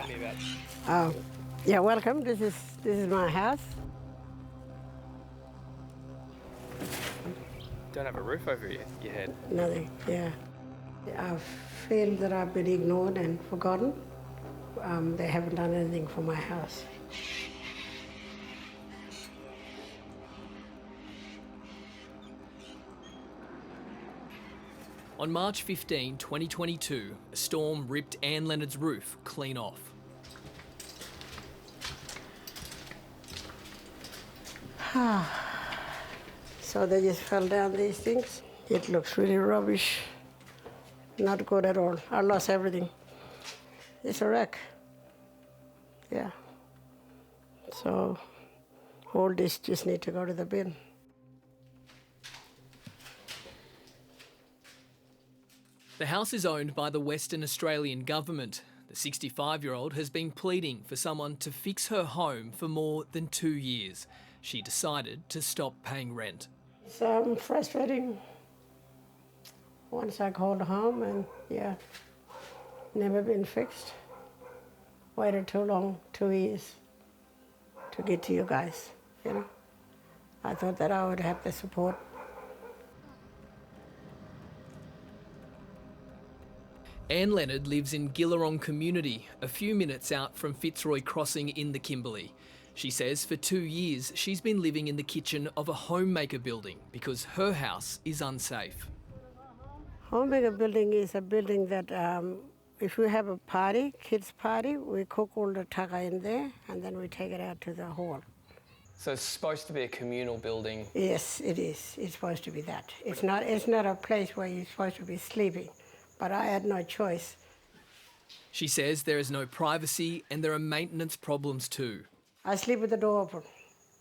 Tell me about. Yeah, welcome. This is my house. Don't have a roof over your head. Nothing. Yeah, I feel that I've been ignored and forgotten. They haven't done anything for my house. On March 15, 2022, a storm ripped Anne Leonard's roof clean off. So they just fell down, these things. It looks really rubbish. Not good at all. I lost everything. It's a wreck. Yeah. So all this just need to go to the bin. The house is owned by the Western Australian government. The 65-year-old has been pleading for someone to fix her home for more than 2 years. She decided to stop paying rent. It's frustrating. Once I called home and, yeah, never been fixed. Waited too long, 2 years, to get to you guys, you know. I thought that I would have the support. Anne Leonard lives in Gillarong community, a few minutes out from Fitzroy Crossing in the Kimberley. She says for 2 years she's been living in the kitchen of a homemaker building because her house is unsafe. Homemaker building is a building that if we have a party, kids' party, we cook all the taka in there and then we take it out to the hall. So it's supposed to be a communal building. Yes, it is. It's supposed to be that. It's not a place where you're supposed to be sleeping, but I had no choice. She says there is no privacy and there are maintenance problems too. I sleep with the door open.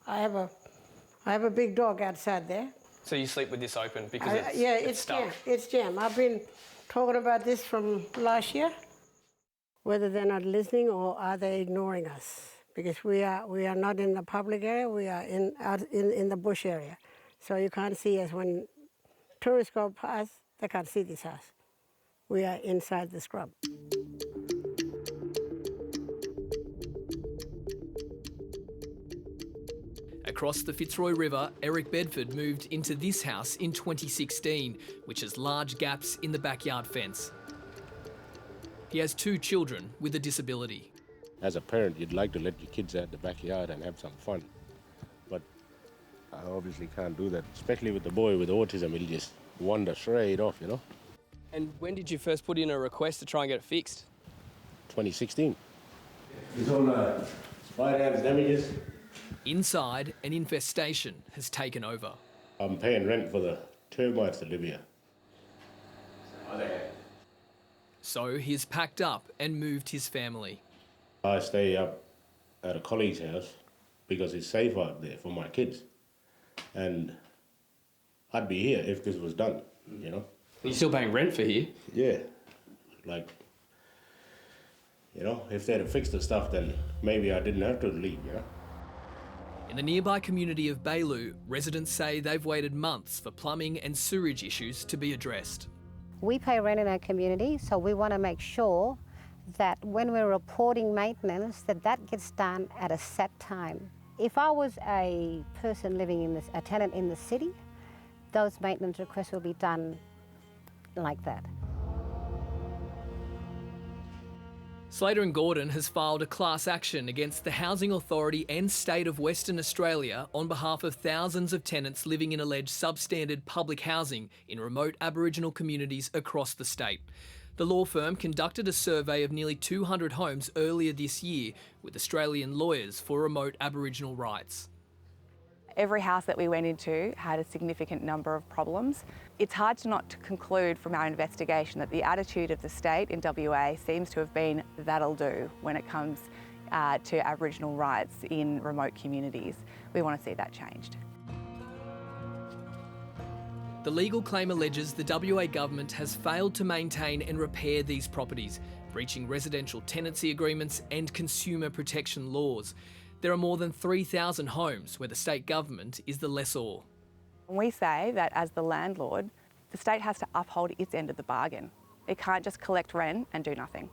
I have a big dog outside there. So you sleep with this open because it's stuck? jam. It's jam. I've been talking about this from last year, whether they're not listening or are they ignoring us. Because we are not in the public area, we are out in the bush area. So you can't see us. When tourists go past, they can't see this house. We are inside the scrub. Across the Fitzroy River, Eric Bedford moved into this house in 2016, which has large gaps in the backyard fence. He has 2 children with a disability. As a parent, you'd like to let your kids out the backyard and have some fun. But I obviously can't do that, especially with the boy with autism. He'll just wander straight off, you know. And when did you first put in a request to try and get it fixed? 2016. It's all spider ants damages. Inside, an infestation has taken over. I'm paying rent for the termites that live here. So he's packed up and moved his family. I stay up at a colleague's house because it's safe out there for my kids. And I'd be here if this was done, you know. You're still paying rent for here? Yeah. Like, you know, if they'd have fixed the stuff, then maybe I didn't have to leave, you know. In the nearby community of Bailu, residents say they've waited months for plumbing and sewerage issues to be addressed. We pay rent in our community, so we want to make sure that when we're reporting maintenance, that gets done at a set time. If I was a person living in a tenant in the city, those maintenance requests will be done like that. Slater and Gordon has filed a class action against the Housing Authority and State of Western Australia on behalf of thousands of tenants living in alleged substandard public housing in remote Aboriginal communities across the state. The law firm conducted a survey of nearly 200 homes earlier this year with Australian lawyers for remote Aboriginal rights. Every house that we went into had a significant number of problems. It's hard to not conclude from our investigation that the attitude of the state in WA seems to have been that'll do when it comes to Aboriginal rights in remote communities. We want to see that changed. The legal claim alleges the WA government has failed to maintain and repair these properties, breaching residential tenancy agreements and consumer protection laws. There are more than 3,000 homes where the state government is the lessor. We say that as the landlord, the state has to uphold its end of the bargain. It can't just collect rent and do nothing.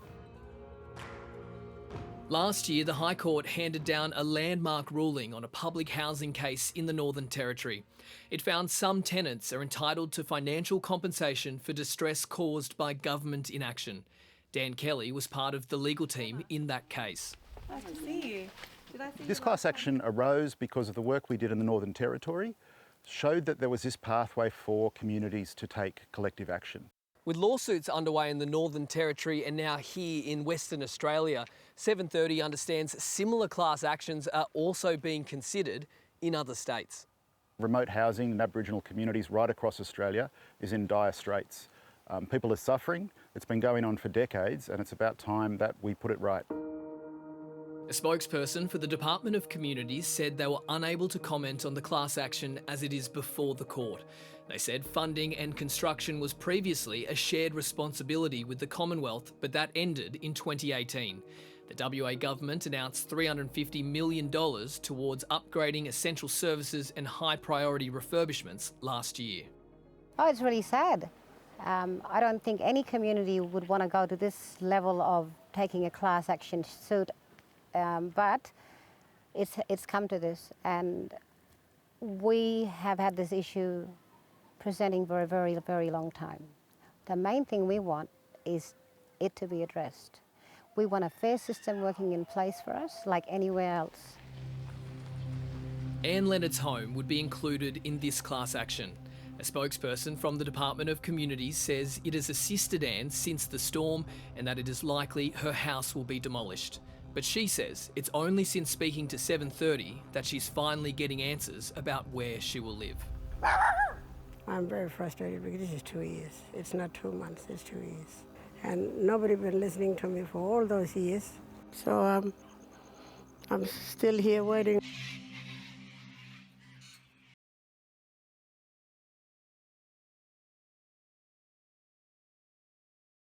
Last year, the High Court handed down a landmark ruling on a public housing case in the Northern Territory. It found some tenants are entitled to financial compensation for distress caused by government inaction. Dan Kelly was part of the legal team in that case. Nice to see you. Did I see This you class action arose because of the work we did in the Northern Territory, showed that there was this pathway for communities to take collective action. With lawsuits underway in the Northern Territory and now here in Western Australia, 730 understands similar class actions are also being considered in other states. Remote housing in Aboriginal communities right across Australia is in dire straits. People are suffering, it's been going on for decades, and it's about time that we put it right. A spokesperson for the Department of Communities said they were unable to comment on the class action as it is before the court. They said funding and construction was previously a shared responsibility with the Commonwealth, but that ended in 2018. The WA government announced $350 million towards upgrading essential services and high priority refurbishments last year. Oh, it's really sad. I don't think any community would want to go to this level of taking a class action suit, but it's come to this, and we have had this issue presenting for a very, very long time. The main thing we want is it to be addressed. We want a fair system working in place for us like anywhere else. Anne Leonard's home would be included in this class action. A spokesperson from the Department of Communities says it has assisted Anne since the storm and that it is likely her house will be demolished. But she says it's only since speaking to 730 that she's finally getting answers about where she will live. I'm very frustrated because this is 2 years. It's not 2 months, it's 2 years. And nobody been listening to me for all those years. So I'm still here waiting.